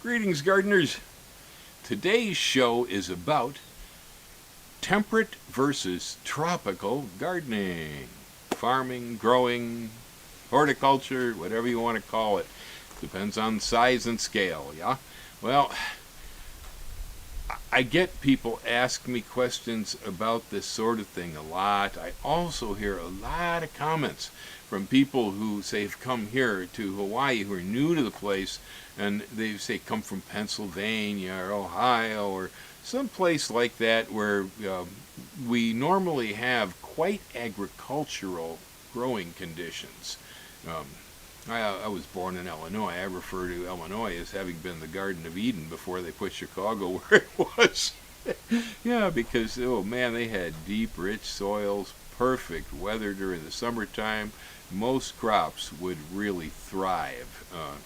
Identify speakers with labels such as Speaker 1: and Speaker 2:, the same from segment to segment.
Speaker 1: Greetings, gardeners. Today's show is about temperate versus tropical gardening. Farming, growing, horticulture, whatever you want to call it. Depends on size and scale, yeah? Well, I get people ask me questions about this sort of thing a lot. I also hear a lot of comments from people who say have come here to Hawaii, who are new to the place, and they say come from Pennsylvania or Ohio or someplace like that where we normally have quite agricultural growing conditions. I was born in Illinois. I refer to Illinois as having been the Garden of Eden before they put Chicago where it was. Yeah, because, oh man, they had deep, rich soils, perfect weather during the summertime. Most crops would really thrive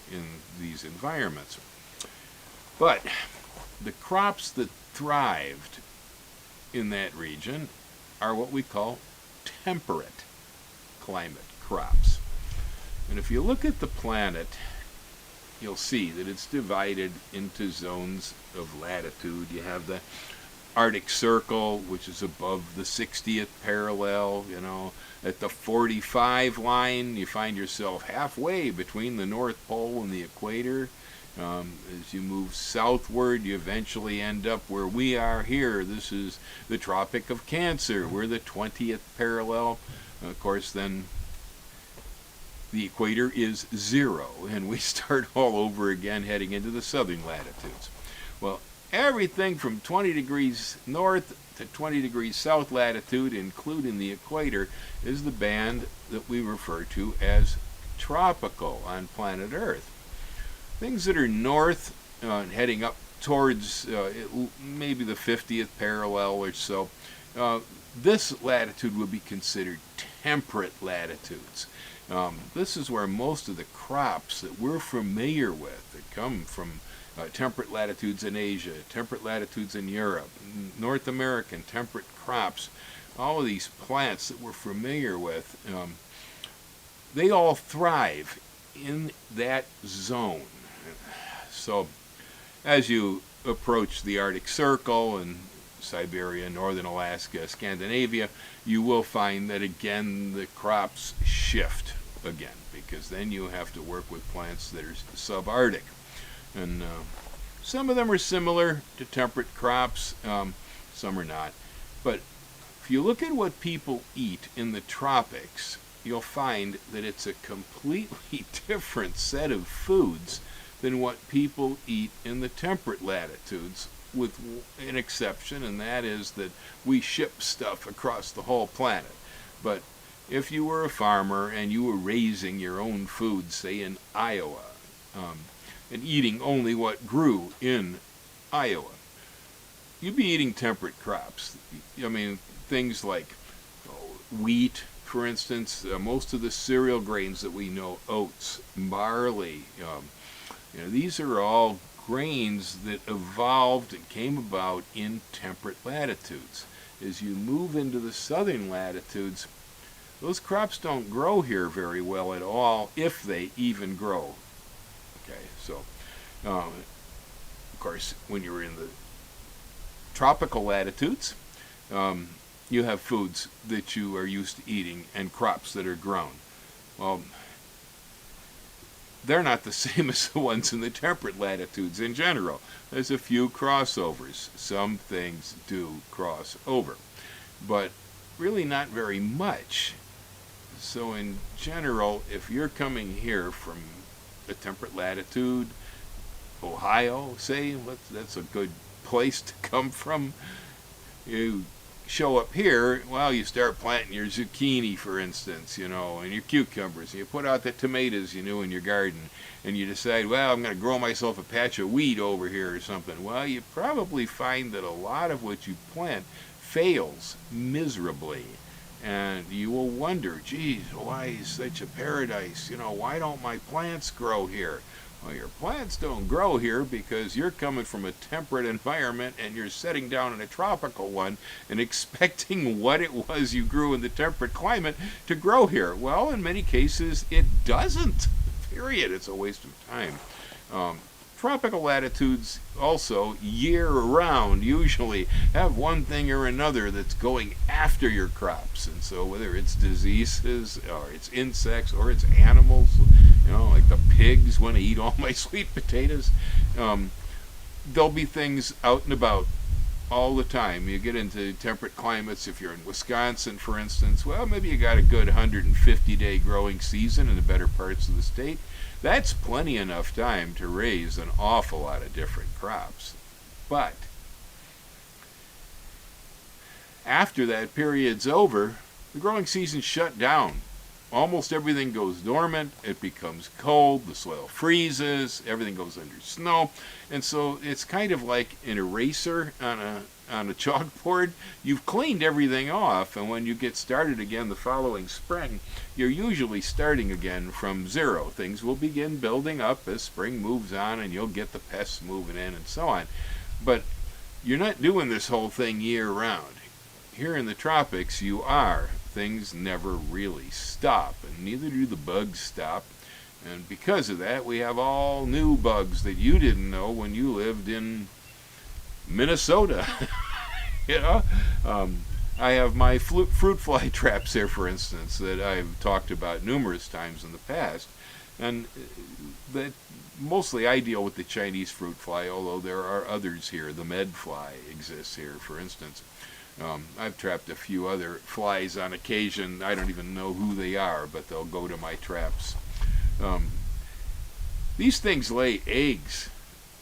Speaker 1: in these environments. But the crops that thrived in that region are what we call temperate climate crops. And if you look at the planet, you'll see that it's divided into zones of latitude. You have the Arctic Circle, which is above the 60th parallel, At the 45 line, you find yourself halfway between the North Pole and the equator. As you move southward, you eventually end up where we are here. This is the Tropic of Cancer. We're the 20th parallel. Of course, then the equator is 0, and we start all over again heading into the southern latitudes. Well, everything from 20 degrees north to 20 degrees south latitude, including the equator, is the band that we refer to as tropical on planet Earth. Things that are north, heading up towards maybe the 50th parallel or so, this latitude would be considered temperate latitudes. This is where most of the crops that we're familiar with that come from temperate latitudes in Asia, temperate latitudes in Europe, North American temperate crops, all of these plants that we're familiar with, they all thrive in that zone. So as you approach the Arctic Circle and Siberia, northern Alaska, Scandinavia, you will find that again the crops shift again, because then you have to work with plants that are subarctic. And some of them are similar to temperate crops, some are not. But if you look at what people eat in the tropics, you'll find that it's a completely different set of foods than what people eat in the temperate latitudes, with an exception, and that is that we ship stuff across the whole planet. But if you were a farmer and you were raising your own food, say in Iowa, and eating only what grew in Iowa, you'd be eating temperate crops. I mean, things like wheat, for instance, most of the cereal grains that we know, oats, barley, these are all grains that evolved and came about in temperate latitudes. As you move into the southern latitudes, those crops don't grow here very well at all, if they even grow. Okay, so of course, when you're in the tropical latitudes, you have foods that you are used to eating and crops that are grown. Well, they're not the same as the ones in the temperate latitudes in general. There's a few crossovers. Some things do cross over, but really not very much. So in general, if you're coming here from a temperate latitude, Ohio, say, that's a good place to come from, you show up here, well, you start planting your zucchini, for instance, and your cucumbers. You put out the tomatoes in your garden, and you decide, well, I'm going to grow myself a patch of wheat over here or something. Well, you probably find that a lot of what you plant fails miserably. And you will wonder, geez, why is such a paradise? Why don't my plants grow here? Well, your plants don't grow here because you're coming from a temperate environment and you're setting down in a tropical one and expecting what it was you grew in the temperate climate to grow here. Well, in many cases, it doesn't. Period. It's a waste of time. Tropical latitudes also year-round usually have one thing or another that's going after your crops. And so whether it's diseases or it's insects or it's animals, like the pigs want to eat all my sweet potatoes, there'll be things out and about all the time. You get into temperate climates. If you're in Wisconsin, for instance, well, maybe you got a good 150-day growing season in the better parts of the state. That's plenty enough time to raise an awful lot of different crops. But after that period's over, the growing season's shut down. Almost everything goes dormant, it becomes cold, the soil freezes, everything goes under snow, and so it's kind of like an eraser on a chalkboard. You've cleaned everything off, and when you get started again the following spring, you're usually starting again from zero. Things will begin building up as spring moves on, and you'll get the pests moving in and so on. But you're not doing this whole thing year-round. Here in the tropics, you are. Things never really stop, and neither do the bugs stop. And because of that, we have all new bugs that you didn't know when you lived in Minnesota. I have my fruit fly traps here, for instance, that I've talked about numerous times in the past, and that mostly I deal with the Chinese fruit fly, although there are others here. The med fly exists here, for instance. I've trapped a few other flies on occasion. I don't even know who they are, but they'll go to my traps. These things lay eggs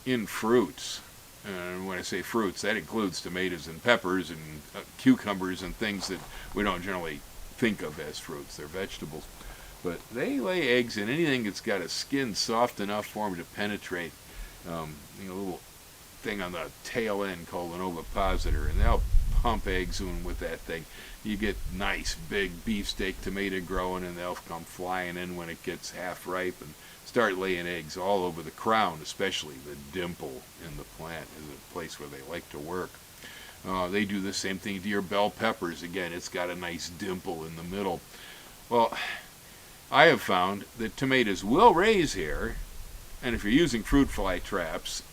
Speaker 1: in fruits. And when I say fruits, that includes tomatoes and peppers and cucumbers and things that we don't generally think of as fruits. They're vegetables. But they lay eggs in anything that's got a skin soft enough for them to penetrate. A little thing on the tail end called an ovipositor, and they'll pump eggs in with that thing. You get nice big beefsteak tomato growing, and they'll come flying in when it gets half ripe and start laying eggs all over the crown, especially the dimple in the plant is a place where they like to work. They do the same thing to your bell peppers. Again, it's got a nice dimple in the middle. Well, I have found that tomatoes will raise here, and if you're using fruit fly traps,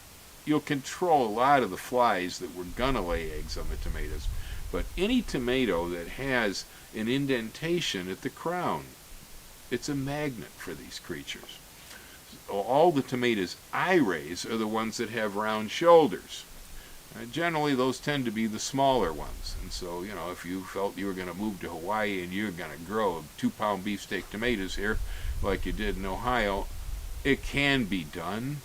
Speaker 1: you'll control a lot of the flies that were gonna lay eggs on the tomatoes. But any tomato that has an indentation at the crown, it's a magnet for these creatures. All the tomatoes I raise are the ones that have round shoulders. Generally, those tend to be the smaller ones. And so, if you felt you were going to move to Hawaii and you're going to grow 2-pound beefsteak tomatoes here, like you did in Ohio, it can be done.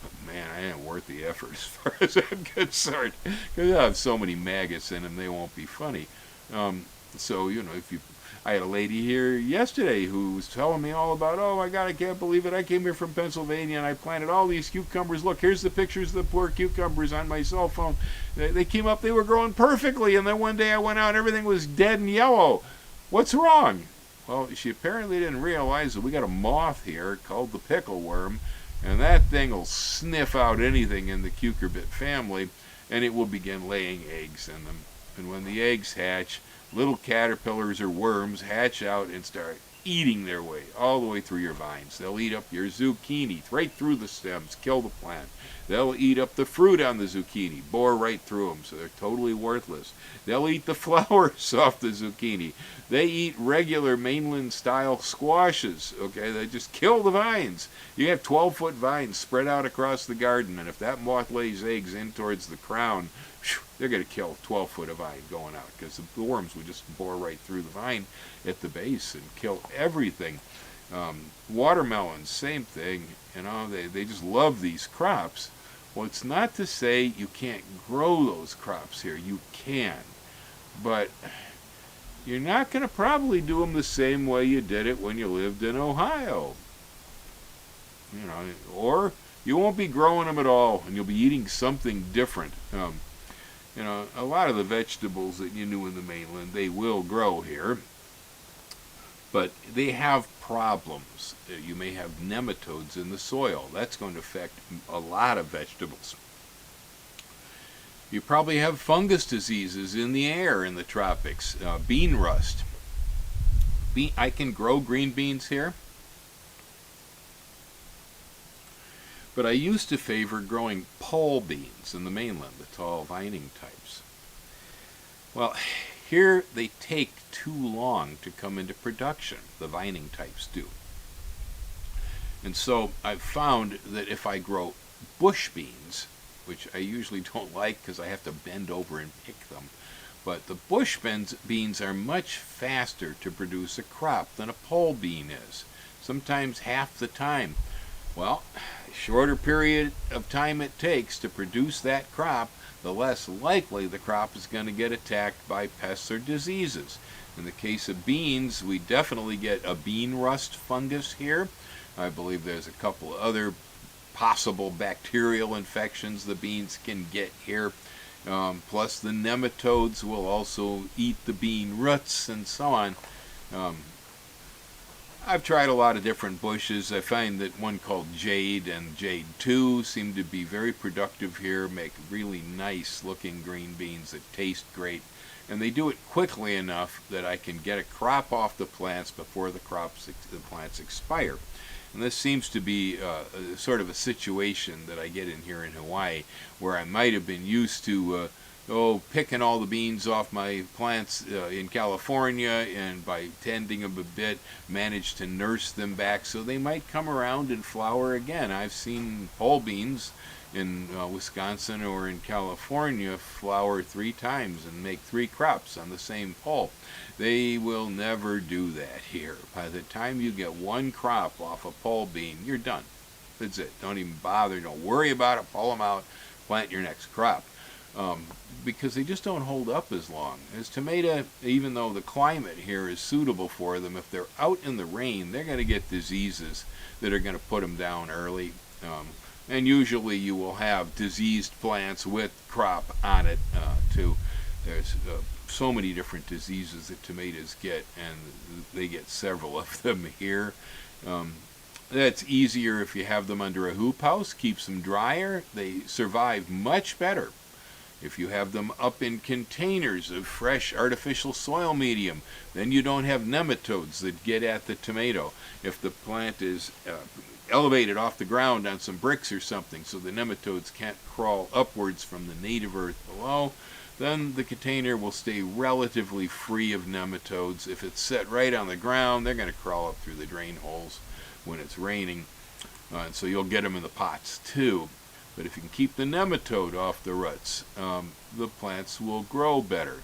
Speaker 1: But man, I ain't worth the effort as far as I'm concerned. Because I have so many maggots in them, they won't be funny. I had a lady here yesterday who was telling me all about, oh my God, I can't believe it. I came here from Pennsylvania and I planted all these cucumbers. Look, here's the pictures of the poor cucumbers on my cell phone. They came up, they were growing perfectly, and then one day I went out and everything was dead and yellow. What's wrong? Well, she apparently didn't realize that we got a moth here called the pickle worm, and that thing will sniff out anything in the cucurbit family, and it will begin laying eggs in them. And when the eggs hatch, little caterpillars or worms hatch out and start eating their way all the way through your vines. They'll eat up your zucchini right through the stems, kill the plant. They'll eat up the fruit on the zucchini, bore right through them, so they're totally worthless. They'll eat the flowers off the zucchini. They eat regular mainland-style squashes, okay? They just kill the vines. You have 12-foot vines spread out across the garden, and if that moth lays eggs in towards the crown, they're going to kill 12-foot of vine going out, because the worms would just bore right through the vine at the base and kill everything. Watermelons, same thing. They just love these crops. Well, it's not to say you can't grow those crops here. You can. But you're not going to probably do them the same way you did it when you lived in Ohio. Or you won't be growing them at all, and you'll be eating something different. A lot of the vegetables that you knew in the mainland, they will grow here, but they have problems. You may have nematodes in the soil. That's going to affect a lot of vegetables. You probably have fungus diseases in the air in the tropics, bean rust. I can grow green beans here, But I used to favor growing pole beans in the mainland, the tall vining types. Well, here they take too long to come into production, the vining types do. And so I've found that if I grow bush beans, which I usually don't like because I have to bend over and pick them, but the bush beans are much faster to produce a crop than a pole bean is, sometimes half the time. Well, the shorter period of time it takes to produce that crop, the less likely the crop is going to get attacked by pests or diseases. In the case of beans, we definitely get a bean rust fungus here. I believe there's a couple of other possible bacterial infections the beans can get here. Plus the nematodes will also eat the bean roots and so on. I've tried a lot of different bushes. I find that one called Jade and Jade 2 seem to be very productive here, make really nice looking green beans that taste great. And they do it quickly enough that I can get a crop off the plants before the plants expire. And this seems to be sort of a situation that I get in here in Hawaii, where I might have been used to picking all the beans off my plants in California, and by tending them a bit, managed to nurse them back so they might come around and flower again. I've seen pole beans in Wisconsin or in California flower 3 times and make 3 crops on the same pole. They will never do that here. By the time you get 1 crop off a pole bean, you're done. That's it. Don't even bother. Don't worry about it. Pull them out. Plant your next crop. Because they just don't hold up as long. As tomato, even though the climate here is suitable for them, if they're out in the rain, they're going to get diseases that are going to put them down early. And usually you will have diseased plants with crop on it too. There's so many different diseases that tomatoes get, and they get several of them here. That's easier if you have them under a hoop house, keeps them drier. They survive much better if you have them up in containers of fresh artificial soil medium. Then you don't have nematodes that get at the tomato. If the plant is elevated off the ground on some bricks or something so the nematodes can't crawl upwards from the native earth below, then the container will stay relatively free of nematodes. If it's set right on the ground, they're going to crawl up through the drain holes when it's raining, and so you'll get them in the pots too. But if you can keep the nematode off the roots, the plants will grow better.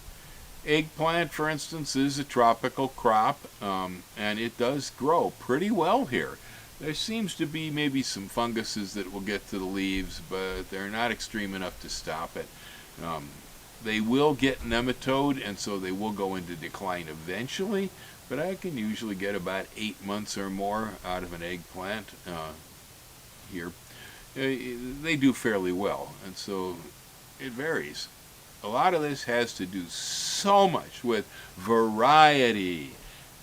Speaker 1: Eggplant, for instance, is a tropical crop, and it does grow pretty well here. There seems to be maybe some funguses that will get to the leaves, but they're not extreme enough to stop it. They will get nematode, and so they will go into decline eventually, but I can usually get about 8 months or more out of an eggplant here. They do fairly well, and so it varies. A lot of this has to do so much with variety.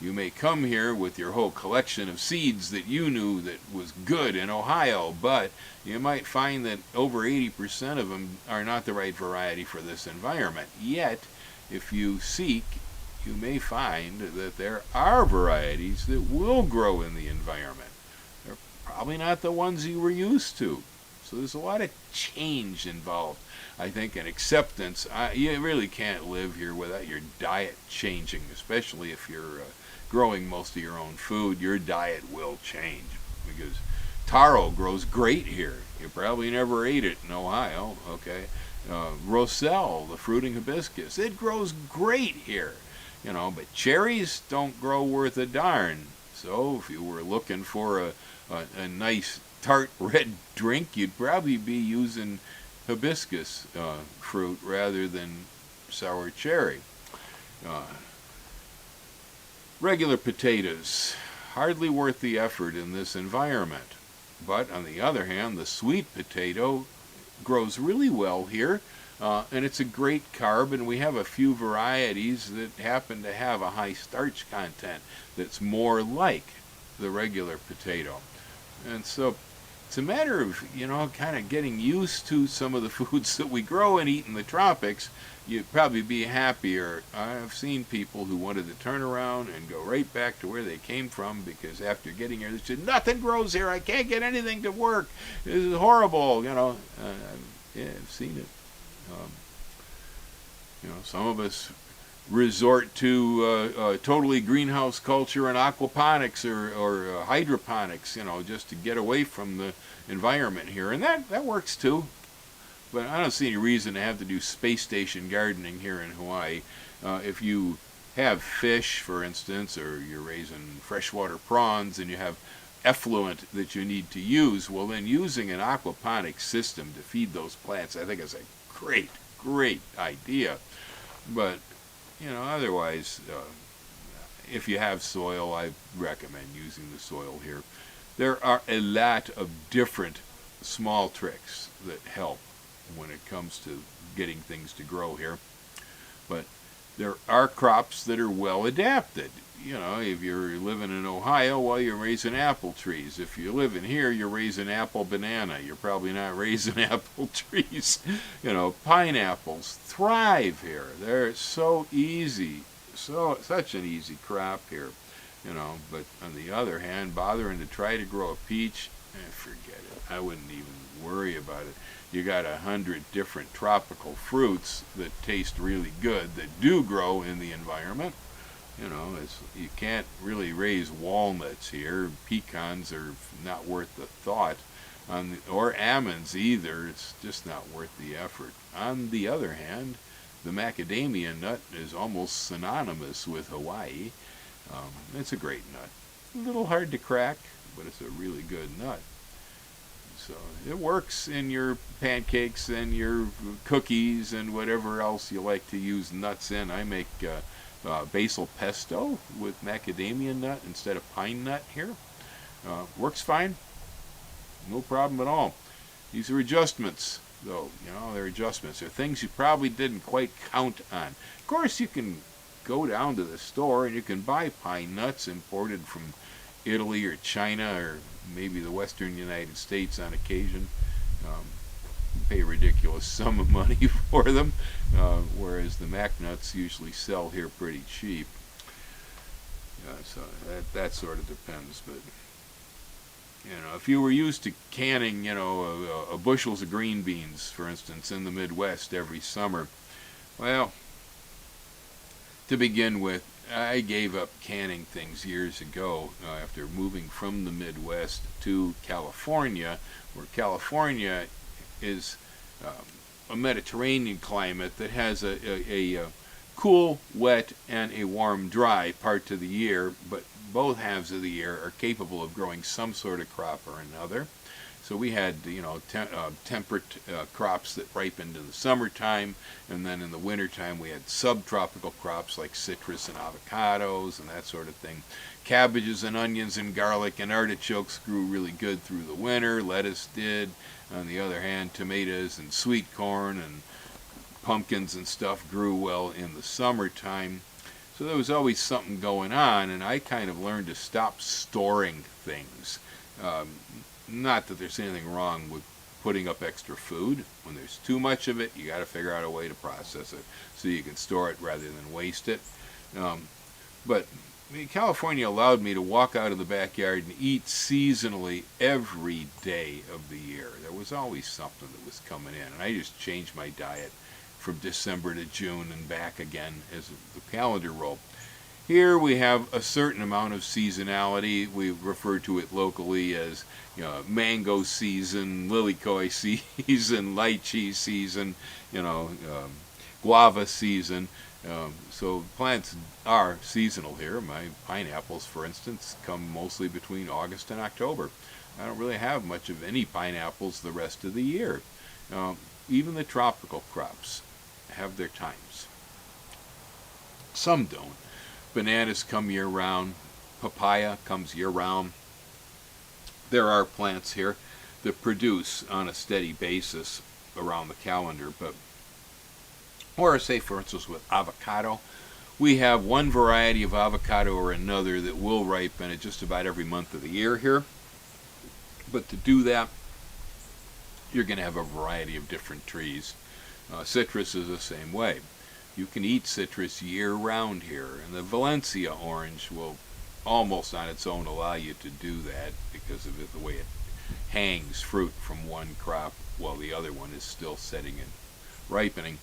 Speaker 1: You may come here with your whole collection of seeds that you knew that was good in Ohio, but you might find that over 80% of them are not the right variety for this environment. Yet, if you seek, you may find that there are varieties that will grow in the environment. They're probably not the ones you were used to. So there's a lot of change involved, I think, and acceptance. You really can't live here without your diet changing, especially if you're growing most of your own food. Your diet will change, because taro grows great here. You probably never ate it in Ohio, okay? Roselle, the fruiting hibiscus, it grows great here, but cherries don't grow worth a darn. So if you were looking for a nice tart red drink, you'd probably be using hibiscus fruit rather than sour cherry. Regular potatoes, hardly worth the effort in this environment. But on the other hand, the sweet potato grows really well here, and it's a great carb, and we have a few varieties that happen to have a high starch content that's more like the regular potato. And so It's a matter of, kind of getting used to some of the foods that we grow and eat in the tropics. You'd probably be happier. I've seen people who wanted to turn around and go right back to where they came from because after getting here, they said, nothing grows here. I can't get anything to work. This is horrible, yeah, I've seen it. Some of us resort to totally greenhouse culture and aquaponics or hydroponics, just to get away from the environment here. And that works too. But I don't see any reason to have to do space station gardening here in Hawaii. If you have fish, for instance, or you're raising freshwater prawns and you have effluent that you need to use, well then using an aquaponic system to feed those plants I think is a great idea. But otherwise, if you have soil, I recommend using the soil here. There are a lot of different small tricks that help when it comes to getting things to grow here. But there are crops that are well adapted. If you're living in Ohio, well, you're raising apple trees. If you're living here, you're raising apple banana. You're probably not raising apple trees. Pineapples thrive here. They're so easy, such an easy crop here. But on the other hand, bothering to try to grow a peach, forget it. I wouldn't even worry about it. You got 100 different tropical fruits that taste really good that do grow in the environment. You can't really raise walnuts here. Pecans are not worth the thought, or almonds either. It's just not worth the effort. On the other hand, the macadamia nut is almost synonymous with Hawaii. It's a great nut. A little hard to crack, but it's a really good nut. So it works in your pancakes and your cookies and whatever else you like to use nuts in. I make basil pesto with macadamia nut instead of pine nut here. Works fine. No problem at all. These are adjustments, though. They're adjustments. They're things you probably didn't quite count on. Of course, you can go down to the store and you can buy pine nuts imported from Italy or China or maybe the western United States on occasion. Pay a ridiculous sum of money for them, whereas the mac nuts usually sell here pretty cheap. So that sort of depends. But if you were used to canning, a bushels of green beans, for instance, in the Midwest every summer, well, to begin with, I gave up canning things years ago after moving from the Midwest to California, where California is a Mediterranean climate that has a cool, wet, and a warm, dry part of the year, but both halves of the year are capable of growing some sort of crop or another. So we had, temperate crops that ripened in the summertime, and then in the wintertime we had subtropical crops like citrus and avocados and that sort of thing. Cabbages and onions and garlic and artichokes grew really good through the winter. Lettuce did. On the other hand, tomatoes and sweet corn and pumpkins and stuff grew well in the summertime. So there was always something going on, and I kind of learned to stop storing things. Not that there's anything wrong with putting up extra food. When there's too much of it, you got to figure out a way to process it so you can store it rather than waste it. But California allowed me to walk out of the backyard and eat seasonally every day of the year. There was always something that was coming in, and I just changed my diet from December to June and back again as the calendar rolled. Here we have a certain amount of seasonality. We refer to it locally as mango season, lilikoi season, lychee season, guava season. So plants are seasonal here. My pineapples, for instance, come mostly between August and October. I don't really have much of any pineapples the rest of the year. Even the tropical crops have their times. Some don't. Bananas come year-round. Papaya comes year-round. There are plants here that produce on a steady basis around the calendar, but or say, for instance, with avocado, we have one variety of avocado or another that will ripen at just about every month of the year here. But to do that, you're going to have a variety of different trees. Citrus is the same way. You can eat citrus year-round here, and the Valencia orange will almost on its own allow you to do that because of the way it hangs fruit from one crop while the other one is still setting and ripening.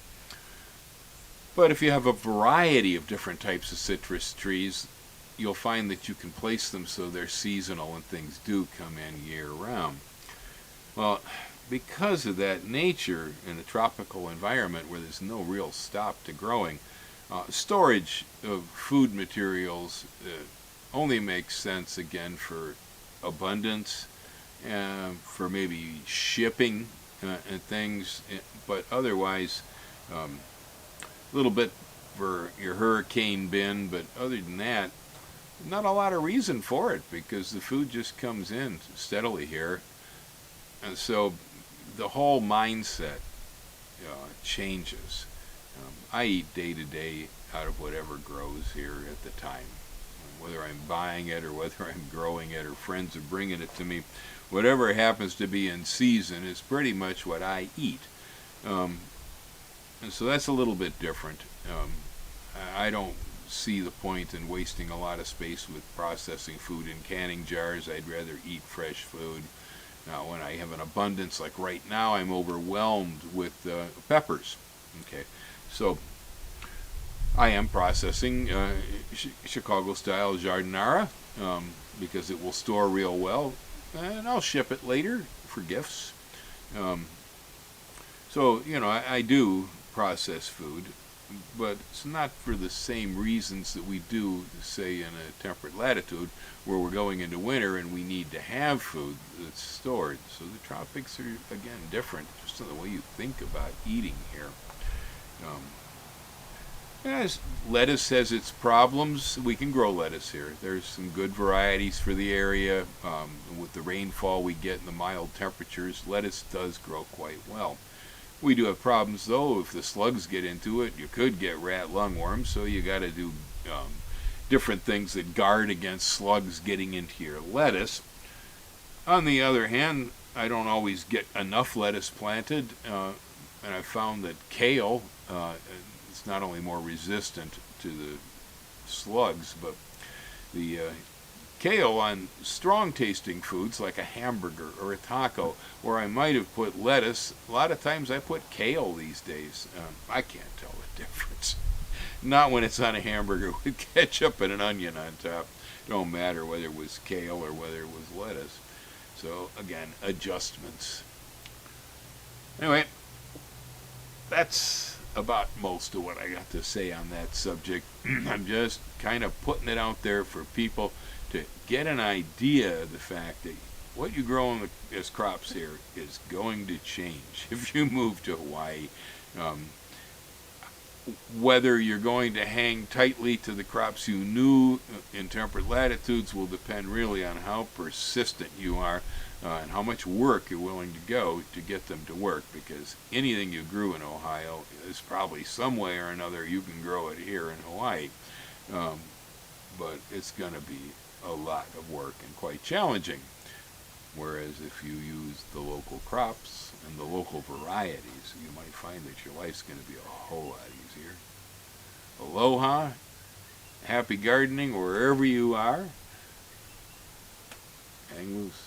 Speaker 1: But if you have a variety of different types of citrus trees, you'll find that you can place them so they're seasonal and things do come in year-round. Well, because of that nature in a tropical environment where there's no real stop to growing, storage of food materials only makes sense again for abundance, for maybe shipping and things, but otherwise a little bit for your hurricane bin, but other than that, not a lot of reason for it because the food just comes in steadily here. And so the whole mindset changes. I eat day to day out of whatever grows here at the time. Whether I'm buying it or whether I'm growing it or friends are bringing it to me, whatever happens to be in season is pretty much what I eat. And so that's a little bit different. I don't see the point in wasting a lot of space with processing food in canning jars. I'd rather eat fresh food. Now, when I have an abundance, like right now, I'm overwhelmed with peppers. Okay, so I am processing Chicago-style jardinera because it will store real well, and I'll ship it later for gifts. So, I do process food, but it's not for the same reasons that we do, say, in a temperate latitude, where we're going into winter and we need to have food that's stored. So the tropics are, again, different, just in the way you think about eating here. As lettuce has its problems, we can grow lettuce here. There's some good varieties for the area. With the rainfall we get and the mild temperatures, lettuce does grow quite well. We do have problems, though. If the slugs get into it, you could get rat lungworm, so you got to do different things that guard against slugs getting into your lettuce. On the other hand, I don't always get enough lettuce planted, and I've found that kale is not only more resistant to the slugs, but the kale on strong tasting foods like a hamburger or a taco, where I might have put lettuce, a lot of times I put kale these days. I can't tell the difference. Not when it's on a hamburger with ketchup and an onion on top. It don't matter whether it was kale or whether it was lettuce. So again, adjustments. Anyway, that's about most of what I got to say on that subject. I'm just kind of putting it out there for people to get an idea of the fact that what you grow as crops here is going to change if you move to Hawaii. Whether you're going to hang tightly to the crops you knew in temperate latitudes will depend really on how persistent you are and how much work you're willing to go to get them to work, because anything you grew in Ohio is probably some way or another you can grow it here in Hawaii. But it's going to be a lot of work and quite challenging. Whereas if you use the local crops and the local varieties, you might find that your life's going to be a whole lot easier. Aloha, happy gardening wherever you are. Hang loose.